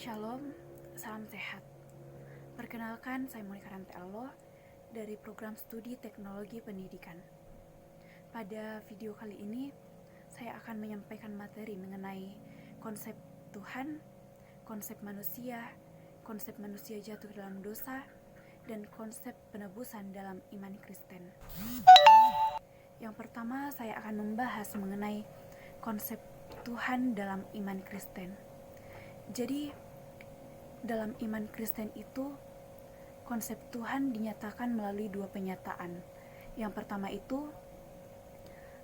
Shalom, salam sehat. Perkenalkan, saya Monica Rantello dari program studi teknologi pendidikan. Pada video kali ini, saya akan menyampaikan materi mengenai konsep Tuhan, konsep manusia jatuh dalam dosa, dan konsep penebusan dalam iman Kristen. Yang pertama, saya akan membahas mengenai konsep Tuhan dalam iman Kristen. Jadi, dalam iman Kristen itu, konsep Tuhan dinyatakan melalui dua penyataan. Yang pertama itu,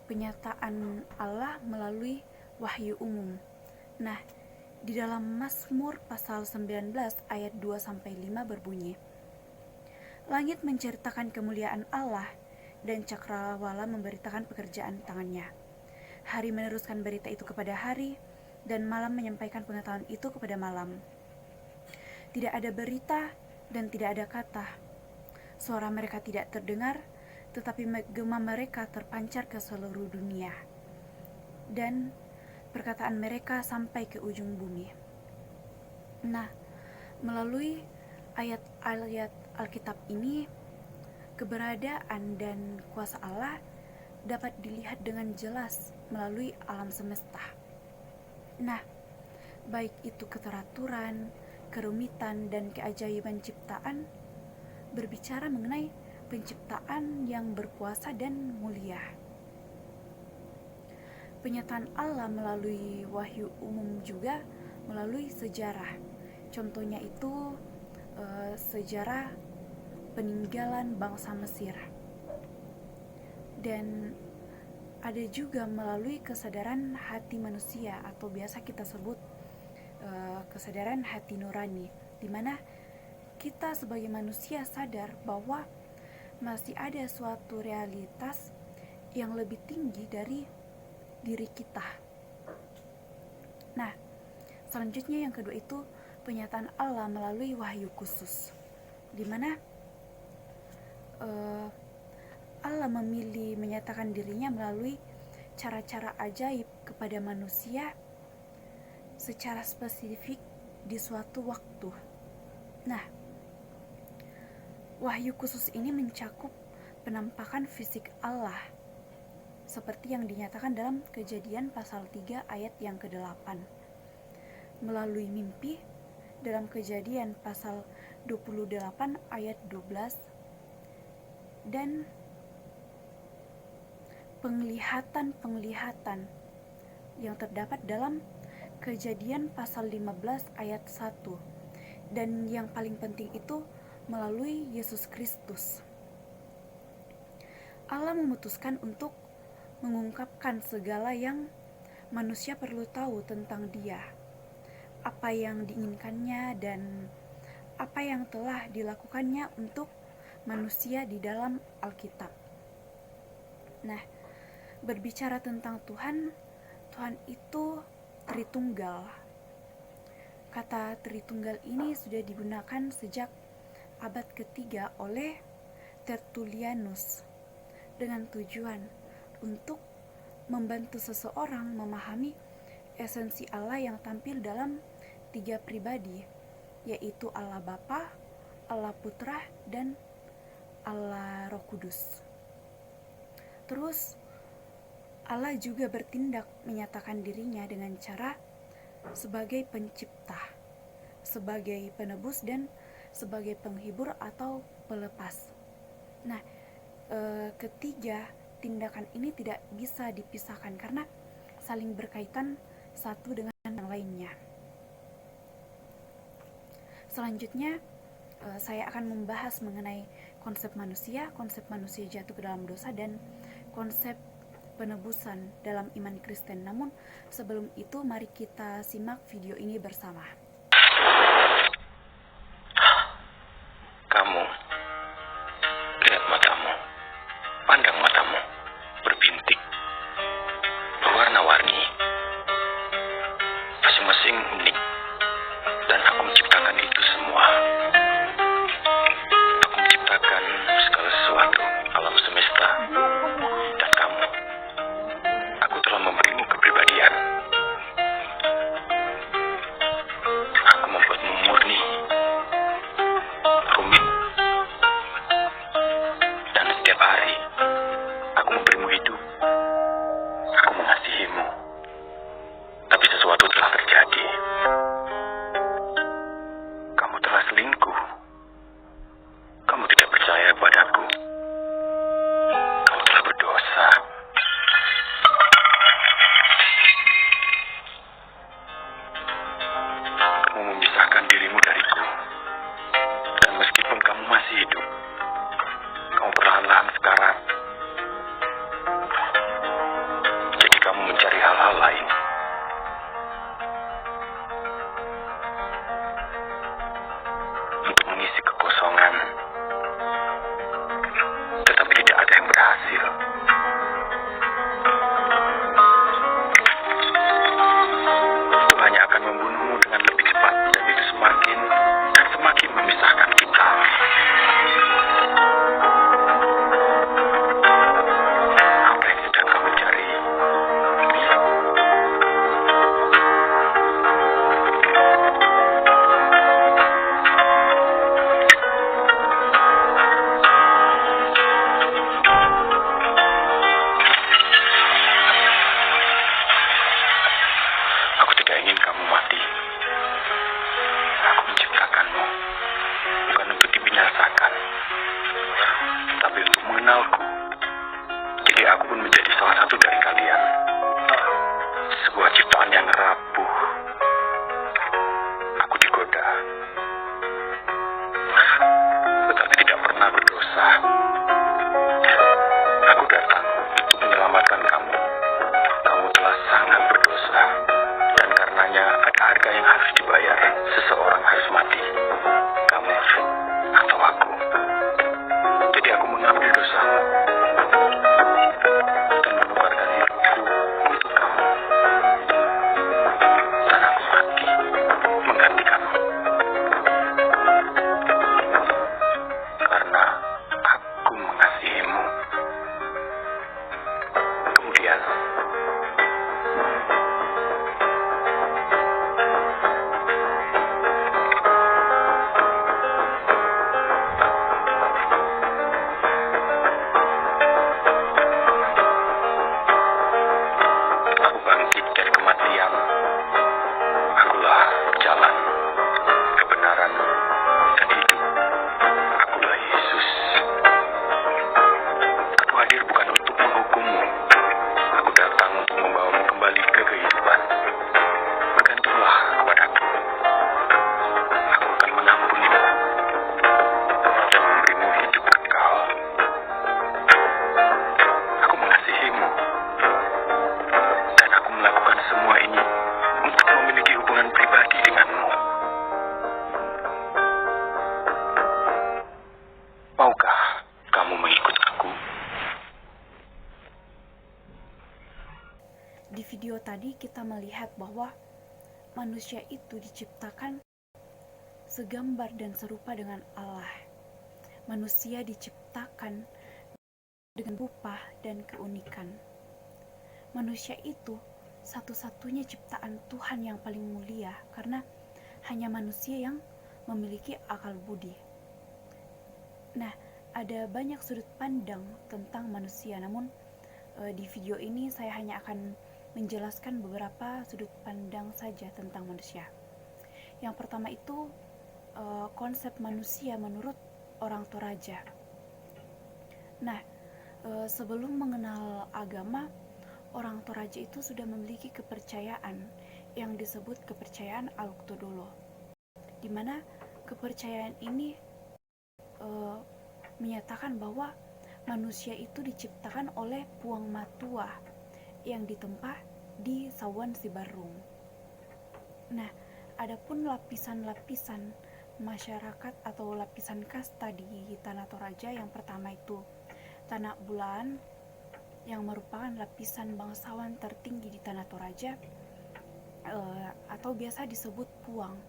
penyataan Allah melalui wahyu umum. Nah, di dalam Mazmur pasal 19 ayat 2-5 berbunyi, "Langit menceritakan kemuliaan Allah, dan cakrawala memberitakan pekerjaan tangannya. Hari meneruskan berita itu kepada hari, dan malam menyampaikan pengetahuan itu kepada malam. Tidak ada berita dan tidak ada kata. Suara mereka tidak terdengar, tetapi gema mereka terpancar ke seluruh dunia. Dan perkataan mereka sampai ke ujung bumi." Nah, melalui ayat-ayat Alkitab ini, keberadaan dan kuasa Allah dapat dilihat dengan jelas melalui alam semesta. Nah, baik itu keteraturan, kerumitan, dan keajaiban ciptaan, berbicara mengenai penciptaan yang berkuasa dan mulia. Penyataan Allah melalui wahyu umum juga melalui sejarah. Contohnya itu sejarah peninggalan bangsa Mesir. Dan ada juga melalui kesadaran hati manusia, atau biasa kita sebut kesadaran hati nurani, di mana kita sebagai manusia sadar bahwa masih ada suatu realitas yang lebih tinggi dari diri kita. Nah, selanjutnya yang kedua itu penyataan Allah melalui wahyu khusus, di mana Allah memilih menyatakan dirinya melalui cara-cara ajaib kepada manusia secara spesifik di suatu waktu. Nah, wahyu khusus ini mencakup penampakan fisik Allah, seperti yang dinyatakan dalam Kejadian pasal 3 ayat yang ke-8, melalui mimpi dalam Kejadian pasal 28 ayat 12, dan penglihatan yang terdapat dalam Kejadian pasal 15 ayat 1, dan yang paling penting itu melalui Yesus Kristus. Allah memutuskan untuk mengungkapkan segala yang manusia perlu tahu tentang Dia, apa yang diinginkannya dan apa yang telah dilakukannya untuk manusia di dalam Alkitab. Nah, berbicara tentang Tuhan itu Tritunggal. Kata Tritunggal ini sudah digunakan sejak abad ketiga oleh Tertullianus dengan tujuan untuk membantu seseorang memahami esensi Allah yang tampil dalam 3 pribadi, yaitu Allah Bapa, Allah Putra, dan Allah Roh Kudus. Terus Allah juga bertindak menyatakan dirinya dengan cara sebagai pencipta, sebagai penebus, dan sebagai penghibur atau pelepas. Nah, ketiga tindakan ini tidak bisa dipisahkan karena saling berkaitan satu dengan yang lainnya. Selanjutnya, saya akan membahas mengenai konsep manusia jatuh ke dalam dosa, dan konsep penebusan dalam iman Kristen. Namun sebelum itu, mari kita simak video ini bersama. Kamu, lihat matamu, pandang matamu, berbintik, berwarna-warni, masing-masing unik, dan aku menciptakan itu semua. Aku menciptakan segala sesuatu, alam semesta, dan kamu. Aku telah memberimu kepribadian. Aku membuat mati. Aku menciptakanmu bukan untuk dibinasakan, tapi untuk mengenalku. Jadi aku pun menjadi salah satu dari kalian. Sebuah ciptaan yang rapuh. Aku digoda, tetapi tidak pernah berdosa. Aku datang untuk menyelamatkan kamu. Kamu telah sangat berdosa, dan karenanya ada harga yang harus dibayar. Seseorang harus mati, kamu atau aku. Jadi aku mengambil dosamu dan menukarkan hidupku untuk kamu. Dan aku mati menggantikanmu. Karena aku mengasihimu. Kemudian aku bangkit dari kematian. Akulah jalan, kebenaran, dan hidup. Akulah Yesus. Aku hadir bukan untuk menghukummu. Aku datang untuk membawamu kembali ke kehidupan. Bergantunglah kepadaku. Aku akan mengampunimu dan memberimu hidup kekal. Aku mengasihimu, dan aku melakukan semua ini untuk memiliki hubungan pribadi denganmu. Maukah kamu mengikut aku? Di video tadi kita melihat bahwa manusia itu diciptakan segambar dan serupa dengan Allah. Manusia diciptakan dengan rupa dan keunikan. Manusia itu satu-satunya ciptaan Tuhan yang paling mulia karena hanya manusia yang memiliki akal budi. Nah, ada banyak sudut pandang tentang manusia, namun di video ini saya hanya akan menjelaskan beberapa sudut pandang saja tentang manusia. Yang pertama itu konsep manusia menurut orang Toraja. Nah, sebelum mengenal agama, orang Toraja itu sudah memiliki kepercayaan yang disebut kepercayaan Aluk-Todolo, di mana kepercayaan ini menyatakan bahwa manusia itu diciptakan oleh Puang Matua yang ditempa di Sawan Sibarung. Nah, adapun lapisan-lapisan masyarakat atau lapisan kasta di Tanah Toraja, yang pertama itu Tanah Bulan yang merupakan lapisan bangsawan tertinggi di Tanah Toraja atau biasa disebut Puang.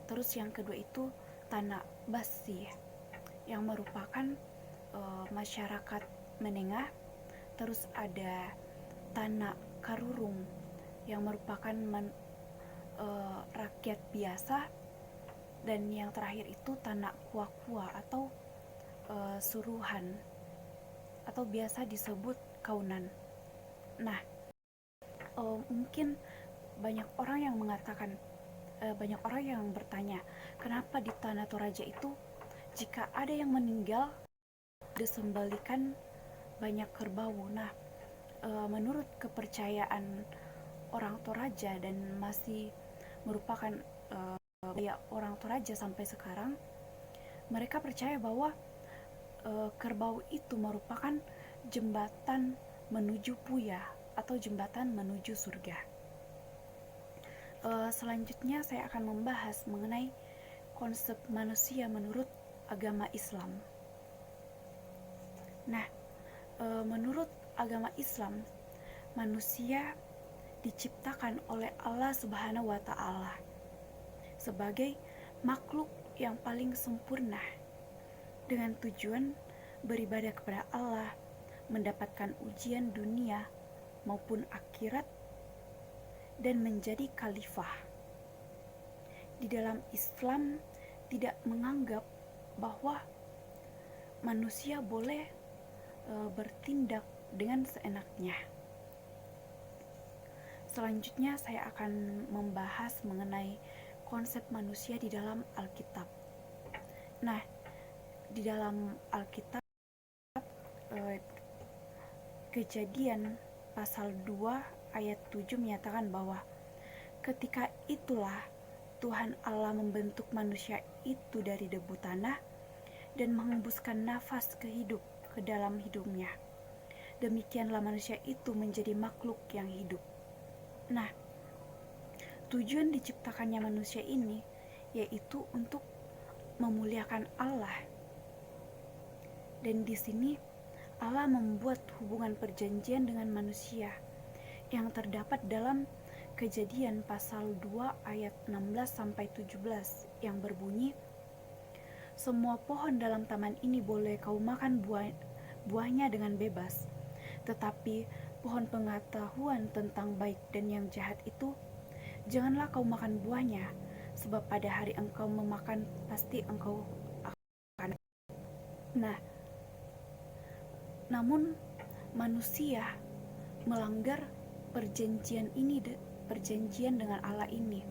Terus yang kedua itu Tanah Basi yang merupakan masyarakat menengah. Terus ada Tanah Karurung yang merupakan rakyat biasa, dan yang terakhir itu Tanah Kuakua atau suruhan atau biasa disebut kaunan. Nah, mungkin banyak orang yang mengatakan, banyak orang yang bertanya, kenapa di Tanah Toraja itu jika ada yang meninggal disembelikan banyak kerbau. Nah, menurut kepercayaan orang Toraja dan masih merupakan budaya orang Toraja sampai sekarang, mereka percaya bahwa kerbau itu merupakan jembatan menuju Puya atau jembatan menuju surga. Selanjutnya saya akan membahas mengenai konsep manusia menurut agama Islam. Nah, menurut agama Islam, manusia diciptakan oleh Allah Subhanahu wa Ta'ala sebagai makhluk yang paling sempurna dengan tujuan beribadah kepada Allah, mendapatkan ujian dunia maupun akhirat, dan menjadi khalifah. Di dalam Islam tidak menganggap bahwa manusia boleh bertindak dengan seenaknya. Selanjutnya saya akan membahas mengenai konsep manusia di dalam Alkitab. Nah, di dalam Alkitab Kejadian pasal 2 ayat 7 menyatakan bahwa ketika itulah Tuhan Allah membentuk manusia itu dari debu tanah dan menghembuskan nafas kehidup ke dalam hidungnya. Demikianlah manusia itu menjadi makhluk yang hidup. Nah, tujuan diciptakannya manusia ini yaitu untuk memuliakan Allah. Dan di sini Allah membuat hubungan perjanjian dengan manusia yang terdapat dalam Kejadian pasal 2 ayat 16-17 yang berbunyi, semua pohon dalam taman ini boleh kau makan buahnya dengan bebas, tetapi pohon pengetahuan tentang baik dan yang jahat itu janganlah kau makan buahnya, sebab pada hari engkau memakan pasti engkau akan. Nah, namun manusia melanggar perjanjian dengan Allah ini,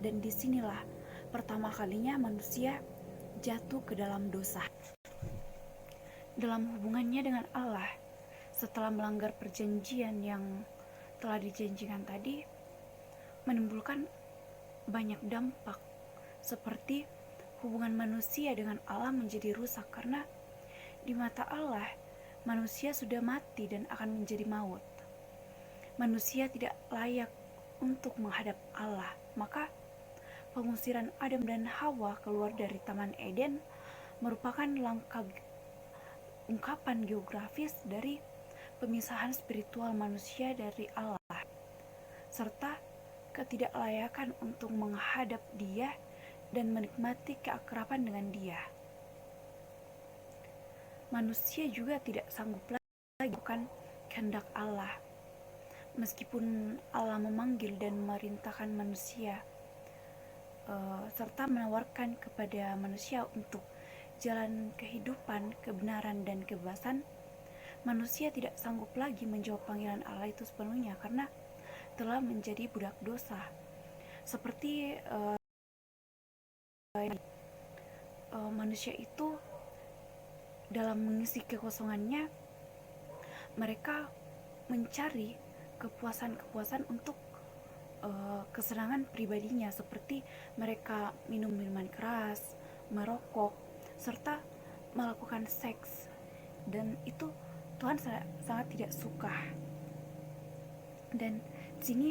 dan disinilah pertama kalinya manusia jatuh ke dalam dosa. Dalam hubungannya dengan Allah, setelah melanggar perjanjian yang telah dijanjikan tadi, menimbulkan banyak dampak, seperti hubungan manusia dengan Allah menjadi rusak karena di mata Allah manusia sudah mati dan akan menjadi maut. Manusia tidak layak untuk menghadap Allah. Maka pengusiran Adam dan Hawa keluar dari Taman Eden merupakan langkah ungkapan geografis dari pemisahan spiritual manusia dari Allah, serta ketidaklayakan untuk menghadap Dia dan menikmati keakraban dengan Dia. Manusia juga tidak sanggup lagi melakukan kehendak Allah. Meskipun Allah memanggil dan memerintahkan manusia serta menawarkan kepada manusia untuk jalan kehidupan, kebenaran, dan kebebasan, manusia tidak sanggup lagi menjawab panggilan Allah itu sepenuhnya karena telah menjadi budak dosa. Seperti manusia itu dalam mengisi kekosongannya, mereka mencari kepuasan-kepuasan untuk kesenangan pribadinya, seperti mereka minum minuman keras, merokok, serta melakukan seks, dan itu Tuhan sangat tidak suka. Dan di sini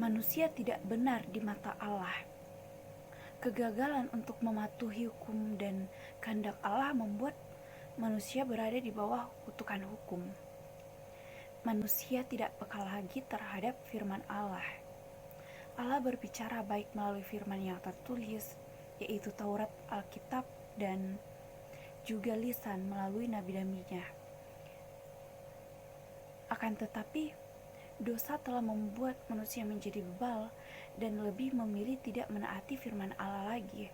manusia tidak benar di mata Allah. Kegagalan untuk mematuhi hukum dan kehendak Allah membuat manusia berada di bawah kutukan hukum. Manusia tidak peka lagi terhadap firman Allah. Allah berbicara baik melalui firman yang tertulis, yaitu Taurat, Alkitab, dan juga lisan melalui nabi-nabinya. Akan tetapi, dosa telah membuat manusia menjadi bebal dan lebih memilih tidak menaati firman Allah lagi.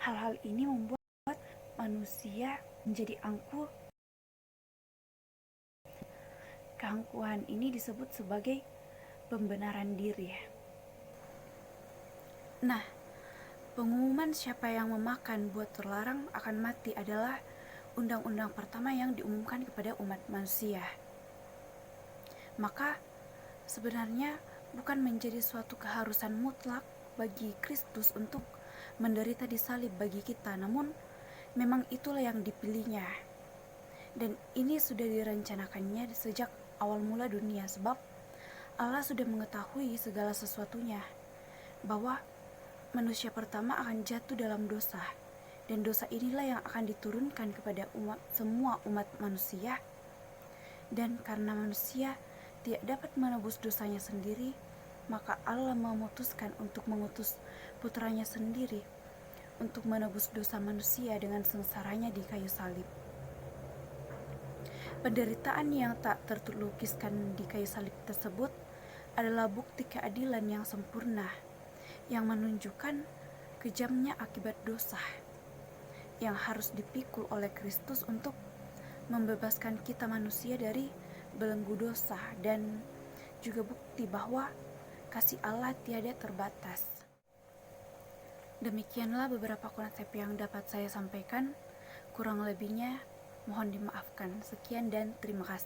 Hal-hal ini membuat manusia menjadi angkuh. Keangkuhan ini disebut sebagai pembenaran diri. Nah, pengumuman siapa yang memakan buah terlarang akan mati adalah undang-undang pertama yang diumumkan kepada umat manusia. Maka sebenarnya bukan menjadi suatu keharusan mutlak bagi Kristus untuk menderita di salib bagi kita, namun memang itulah yang dipilihnya. Dan ini sudah direncanakannya sejak awal mula dunia, sebab Allah sudah mengetahui segala sesuatunya, bahwa manusia pertama akan jatuh dalam dosa, dan dosa inilah yang akan diturunkan kepada semua umat manusia. Dan karena manusia tidak dapat menebus dosanya sendiri, maka Allah memutuskan untuk mengutus putranya sendiri untuk menebus dosa manusia dengan sengsaranya di kayu salib. Penderitaan yang tak terlukiskan di kayu salib tersebut adalah bukti keadilan yang sempurna, yang menunjukkan kejamnya akibat dosa yang harus dipikul oleh Kristus untuk membebaskan kita manusia dari belenggu dosa dan juga bukti bahwa kasih Allah tiada terbatas. Demikianlah beberapa konsep yang dapat saya sampaikan. Kurang lebihnya mohon dimaafkan. Sekian dan terima kasih.